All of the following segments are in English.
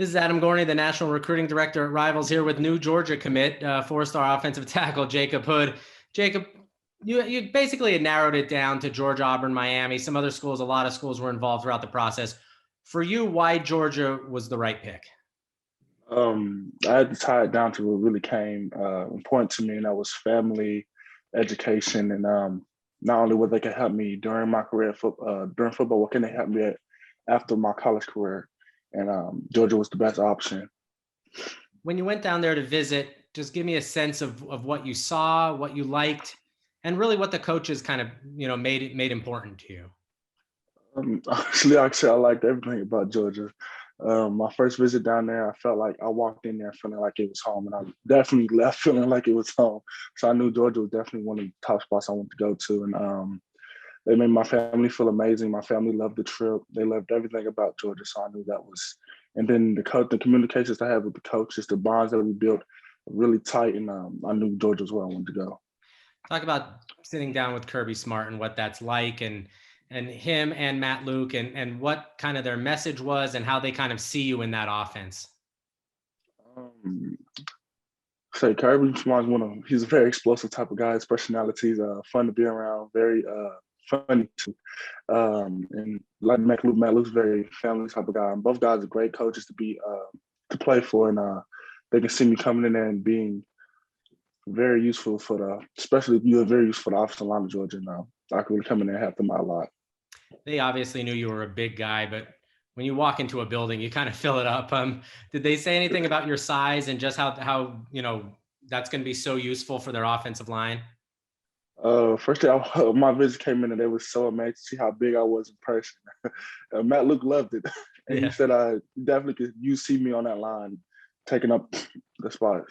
This is Adam Gorney, the National Recruiting Director at Rivals, here with new Georgia commit, four-star offensive tackle Jacob Hood. Jacob, you basically had narrowed it down to Georgia, Auburn, Miami. Some other schools, a lot of schools were involved throughout the process. For you, why Georgia was the right pick? I had to tie it down to what really came important to me, and that was family, education, and not only what they could help me during my career during football, what can they help me at after my college career? And Georgia was the best option. When you went down there to visit, just give me a sense of what you saw, what you liked, and really what the coaches kind of made important to you. Actually, I liked everything about Georgia. My first visit down there, I felt like I walked in there feeling like it was home, and I definitely left feeling like it was home. So I knew Georgia was definitely one of the top spots I wanted to go to, and they made my family feel amazing. My family loved the trip. They loved everything about Georgia, so I knew that was. And then the communications I had with the coaches, the bonds that we built, really tight, and I knew Georgia was where I wanted to go. Talk about sitting down with Kirby Smart and what that's like, and him and Matt Luke, and what kind of their message was, and how they kind of see you in that offense. So Kirby Smart's he's a very explosive type of guy. His personality is fun to be around, very funny too. And like Matt Luke's very family type of guy. And both guys are great coaches to play for, and they can see me coming in there and being very useful especially if you're very useful for the offensive line of Georgia. And I can really come in there and help them out a lot. They obviously knew you were a big guy, but when you walk into a building, you kind of fill it up. Did they say anything about your size and just how that's going to be so useful for their offensive line? First day, my visit came in and they were so amazed to see how big I was in person. Matt Luke loved it, and He said, "Definitely could you see me on that line, taking up the spot."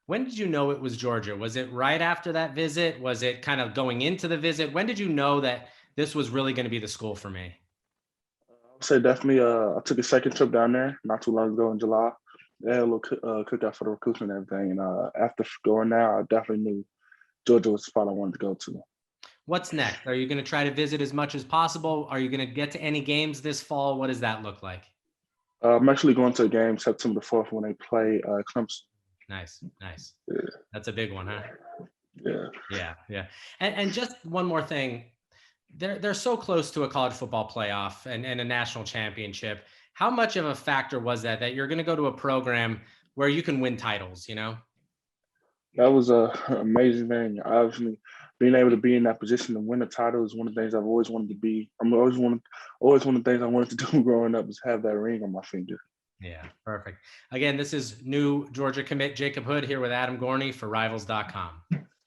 When did you know it was Georgia? Was it right after that visit? Was it kind of going into the visit? When did you know that this was really going to be the school for me? I would say definitely. I took a second trip down there not too long ago in July. They had a little cookout for the recruits and everything. And after going there, I definitely knew Georgia was the spot I wanted to go to. What's next? Are you going to try to visit as much as possible? Are you going to get to any games this fall? What does that look like? I'm actually going to a game September 4th when they play Clemson. Nice. Yeah. That's a big one, huh? Yeah. And just one more thing. They're so close to a college football playoff and a national championship. How much of a factor was that you're going to go to a program where you can win titles, That was an amazing thing. Obviously, being able to be in that position to win a title is one of the things I've always wanted to be. Always one of the things I wanted to do growing up is have that ring on my finger. Yeah, perfect. Again, this is new Georgia commit Jacob Hood here with Adam Gorney for Rivals.com.